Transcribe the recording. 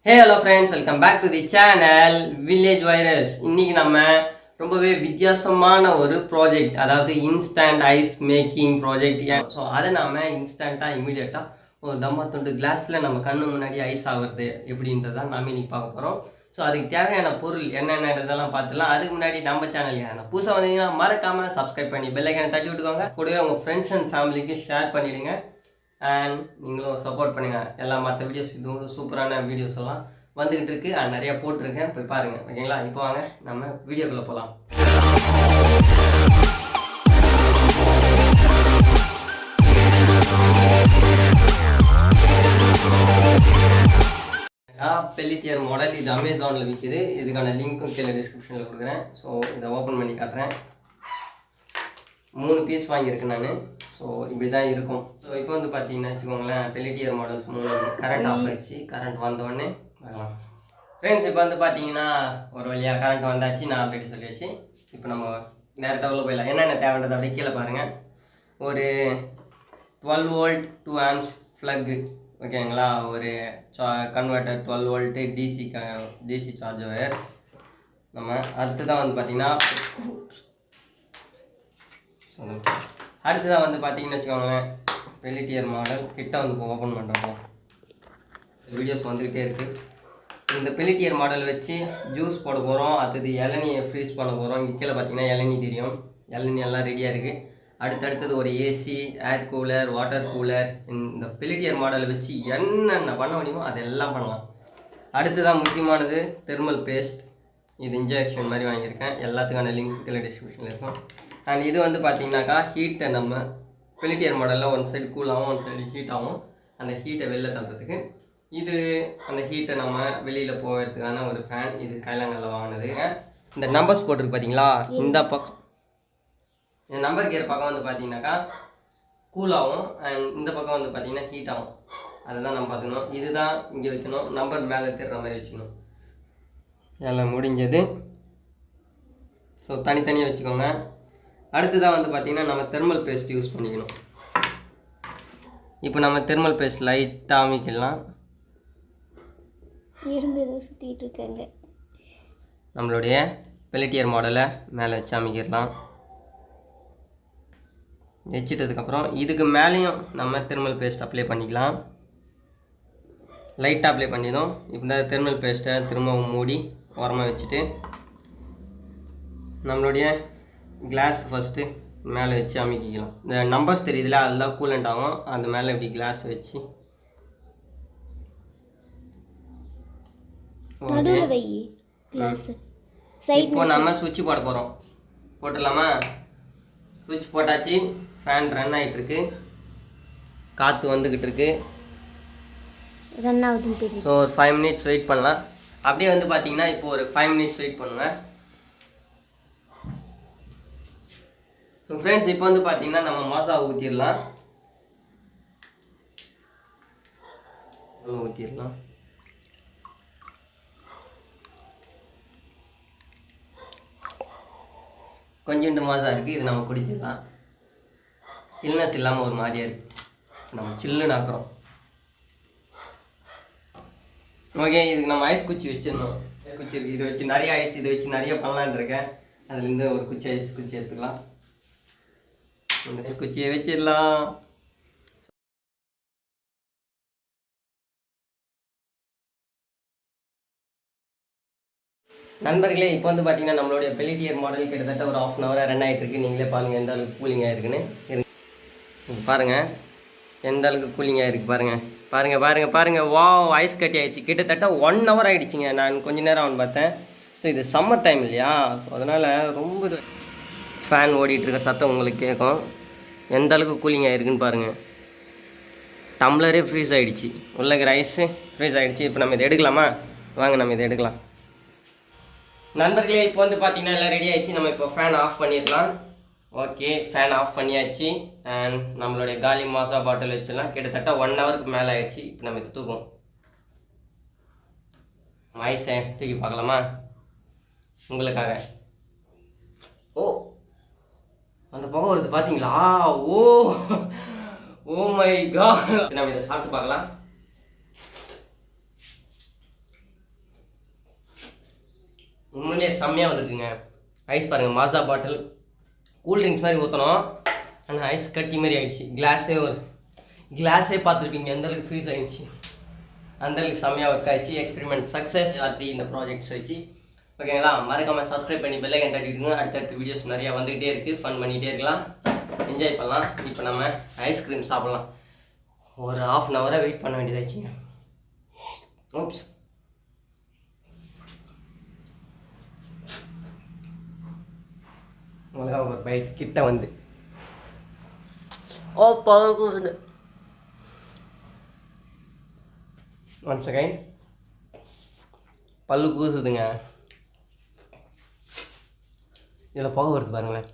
Hey hello friends, welcome back to the channel Village Virus. இன்னைக்கு நம்ம ரொம்பவே வித்தியாசமான ஒரு ப்ராஜெக்ட், அதாவது instant ice making project. So அதை நாம இன்ஸ்டண்ட்டாக இமீடியட்டாக ஒரு தம்மா துண்டு கிளாஸில் நம்ம கண்ணு முன்னாடி ஐஸ் ஆகுறது எப்படின்றதான் நாம இன்னைக்கு பார்க்க போகிறோம். ஸோ அதுக்கு தேவையான பொருள் என்னென்னதெல்லாம் பார்த்துலாம். அதுக்கு முன்னாடி நம்ம சேனல் புதுசாக வந்தீங்கன்னா மறக்காமல் சப்ஸ்கிரைப் பண்ணி பெல் ஐக்கானை தட்டி விட்டுக்கோங்க. கூடவே உங்கள் ஃப்ரெண்ட்ஸ் அண்ட் ஃபேமிலிக்கு ஷேர் பண்ணிவிடுங்க. அண்ட் நீங்களும் சப்போர்ட் பண்ணுங்கள். எல்லா மற்ற வீடியோஸ் இதுவும் சூப்பரான வீடியோஸ் எல்லாம் வந்துக்கிட்டு இருக்குது. அண்ட் நிறையா போட்டிருக்கேன், போய் பாருங்கள். ஓகேங்களா? இப்போ வாங்க நம்ம வீடியோக்குள்ளே போகலாம். பெல்லிட்டியர் மாடல் இது அமேசானில் விற்கிது. இதுக்கான லிங்க்கும் கீழே டிஸ்கிரிப்ஷனில் கொடுக்குறேன். ஸோ இதை ஓப்பன் பண்ணி காட்டுறேன். 3 பீஸ் வாங்கியிருக்கேன் நான். ஸோ இப்படி தான் இருக்கும். ஸோ இப்போ வந்து பார்த்தீங்கன்னா வச்சுக்கோங்களேன், பெல்லிட்டியர் மாடல்ஸ் 3 கரண்ட் ஆஃப் ஆகிடுச்சு. கரண்ட் வந்தோடனே பார்க்கலாம் ஃப்ரெண்ட்ஸ். இப்போ வந்து பார்த்தீங்கன்னா ஒரு வழியாக கரண்ட் வந்தாச்சு. நான் ஆல்ரெடி சொல்லியாச்சு. இப்போ நம்ம டேரெக்டாக உள்ள போயிடலாம். என்னென்ன தேவைன்றது அப்படியே கீழே பாருங்கள். ஒரு 12 வோல்ட் 2 ஆம்ப்ஸ் ஃப்ளக்கு, ஓகேங்களா? ஒரு converter 12 volt DC charge wire. நம்ம அடுத்ததான் வந்து பார்த்தீங்கன்னா பார்த்தீங்கன்னு வச்சுக்கோங்களேன், பெல்லிட்டியர் மாடல் கிட்ட வந்து ஓப்பன் பண்ணுறோம். வீடியோஸ் வந்துக்கிட்டே இருக்குது. இந்த பெல்லிட்டியர் மாடல் வச்சு ஜூஸ் போட போகிறோம். அடுத்தது இளநியை ஃப்ரீஸ் பண்ண போகிறோம். இங்கே கீழே பார்த்தீங்கன்னா இளநீ தெரியும். இளநீ எல்லாம் ரெடியாக இருக்குது. அடுத்தடுத்தது ஒரு AC, air cooler, water cooler. இந்த பெல்லிட்டியர் மாடலை வச்சு என்னென்ன பண்ண முடியுமோ அதெல்லாம் பண்ணலாம். அடுத்ததான் முக்கியமானது தெர்மல் பேஸ்ட். இது இன்ஜெக்ஷன் மாதிரி வாங்கியிருக்கேன். எல்லாத்துக்கான லிங்க் கீழே டிஸ்கிரிப்ஷனில் இருக்கும். அண்ட் இது வந்து பார்த்தீங்கன்னாக்கா ஹீட்டை நம்ம பெல்லிட்டியர் மாடலில் ஒன் சைடு கூல் ஆகும், ஒன் சைடு ஹீட் ஆகும். அந்த ஹீட்டை வெளில தள்ளுறதுக்கு இது, அந்த ஹீட்டை நம்ம வெளியில் போகிறதுக்கான ஒரு ஃபேன். இது கைலாங்கல்ல வாங்கினது. இந்த நம்பர்ஸ் போட்டிருக்கு பார்த்தீங்களா, இந்த பக்கம் இந்த நம்பர் கேர் பக்கம் வந்து பார்த்தீங்கன்னாக்கா கூல் ஆகும். அண்ட் இந்த பக்கம் வந்து பார்த்தீங்கன்னா ஹீட் ஆகும். அதை தான் நம்ம பார்த்துக்கணும். இதுதான் இங்கே வைக்கணும். நம்பர் மேலே தெரிகிற மாதிரி வச்சுக்கணும். எல்லாம் முடிஞ்சது. ஸோ தனித்தனியாக வச்சுக்கோங்க. அடுத்ததாக வந்து பார்த்திங்கன்னா நம்ம தெர்மல் பேஸ்ட் யூஸ் பண்ணிக்கணும். இப்போ நம்ம தெர்மல் பேஸ்ட் லைட்டாக அமைக்கலாம். எறும்பு ஏதோ சுற்றிட்டு இருக்காங்க. நம்மளுடைய பெல்லிட்டியர் மாடலை மேலே வச்சு அமைக்கிடலாம். வச்சிட்டதுக்கப்புறம் இதுக்கு மேலேயும் நம்ம தெர்மல் பேஸ்ட் அப்ளை பண்ணிக்கலாம். லைட்டாக அப்ளை பண்ணிடும். இப்போ இந்த தெர்மல் பேஸ்ட்டை திரும்பவும் மூடி ஓரமாக வச்சுட்டு நம்மளுடைய கிளாஸ் ஃபஸ்ட்டு மேலே வச்சு அமைக்கிக்கலாம். இந்த நம்பர்ஸ் தெரியுதுல, அதெல்லாம் கூலண்ட் ஆகும். அது மேலே இப்படி கிளாஸ் வச்சு இப்போ நம்ம சுவிட்ச் போட போகிறோம். போட்டுடலாமா? சுவிட்ச் போட்டாச்சு. ஃபேன் ரன் ஆகிட்டுருக்கு. காற்று வந்துக்கிட்டு இருக்கு. ரன் ஆகுது. ஸோ ஒரு 5 மினிட்ஸ் வெயிட் பண்ணலாம். அப்படியே வந்து பார்த்தீங்கன்னா இப்போ ஒரு 5 மினிட்ஸ் வெயிட் பண்ணுவேன். ஃப்ரெண்ட்ஸ் இப்போ வந்து பார்த்தீங்கன்னா நம்ம மோசா ஊற்றிடலாம். ஊற்றிடலாம். கொஞ்சோண்டு மாசா இருக்குது. இது நம்ம குடிச்சிடலாம். சில்னஸ் இல்லாமல் ஒரு மாதிரியா இருக்குது. நம்ம சில்லுன்னு ஆக்குறோம். ஓகே, இதுக்கு நம்ம ஐஸ் குச்சி வச்சிடணும். ஐஸ் குச்சி இருக்குது. இதை வச்சு நிறைய ஐஸ் இதை வச்சு நிறைய பண்ணலான்னு இருக்கேன். அதுலேருந்து ஒரு குச்சி ஐஸ் குச்சி எடுத்துக்கலாம். ஐஸ் குச்சியை வச்சிடலாம். நண்பர்களே, இப்போ வந்து பார்த்தீங்கன்னா நம்மளுடைய பெல்லிட்டியர் மாடல் கிட்டத்தட்ட ஒரு 1/2 hour ரன் ஆகிட்டு இருக்கு. நீங்களே பாருங்கள் எந்த அளவுக்கு கூலிங் ஆகிருக்குன்னு. பாருங்கள் எந்த அளவுக்கு கூலிங் ஆகிருக்கு. பாருங்கள். வா, ஐஸ் கட்டி ஆகிடுச்சு. கிட்டத்தட்ட 1 hour ஆகிடுச்சிங்க. நான் கொஞ்சம் நேரம் அவன் பார்த்தேன். ஸோ இது சம்மர் டைம் இல்லையா, ஸோ அதனால் ரொம்ப ஃபேன் ஓடிட்டுருக்க சத்தம் உங்களுக்கு கேட்கும். எந்த அளவுக்கு கூலிங் ஆகிருக்குன்னு பாருங்கள். டம்ளரே ஃப்ரீஸ் ஆகிடுச்சு. உள்ள இருக்கிற ஐஸு ஃப்ரீஸ் ஆகிடுச்சு. இப்போ நம்ம இதை எடுக்கலாமா? வாங்க நம்ம இதை எடுக்கலாம். நண்பர்களே, இப்போ வந்து பார்த்தீங்கன்னா எல்லாம் ரெடி ஆகிடுச்சு. நம்ம இப்போ ஃபேன் ஆஃப் பண்ணிடலாம். ஓகே, ஃபேன் ஆஃப் பண்ணியாச்சு. அண்ட் நம்மளுடைய காலி மாசா பாட்டில் வச்சுலாம் கிட்டத்தட்ட 1 hourக்கு மேலே ஆகிடுச்சு. இப்போ நம்ம இது தூக்கும் ஐஸை தூக்கி பார்க்கலாமா உங்களுக்காக. ஓ, அந்த புகை வருது பார்த்தீங்களா? Oh my God. நம்ம இதை சாப்பிட்டு பார்க்கலாம். உண்மையிலேயே செம்மையாக வந்துருக்குங்க. ஐஸ் பாருங்கள், மாசா பாட்டில் கூல் ட்ரிங்க்ஸ் மாதிரி ஊற்றணும், ஆனால் ஐஸ் கட்டி மாதிரி ஆகிடுச்சு. கிளாஸே பார்த்துருப்பீங்க அந்தளவுக்கு ஃப்ரீஸ் ஆகிடுச்சு. அந்தளவுக்கு செம்மையாக ஒர்க் ஆகிடுச்சு. எக்ஸ்பெரிமெண்ட் சக்ஸஸ் ராத்திரி இந்த ப்ராஜெக்ட்ஸ் வச்சு. ஓகேங்களா, மறக்காமல் சப்ஸ்கிரைப் பண்ணி பெல் ஐக்கன் தட்டிடுங்க. அடுத்தடுத்த வீடியோஸ் நிறையா வந்துக்கிட்டே இருக்குது. ஃபன் பண்ணிகிட்டே இருக்கலாம், என்ஜாய் பண்ணலாம். இப்போ நம்ம ஐஸ்கிரீம் சாப்பிட்லாம். ஒரு 1/2 hour வெயிட் பண்ண வேண்டியதாச்சுங்க. ஓப்ஸ், உலக ஒரு பைட் கிட்ட வந்து கூசுது. ஒன் செகண்ட், பல்லு கூசுதுங்க. இதில் புகை வருது பாருங்களேன்.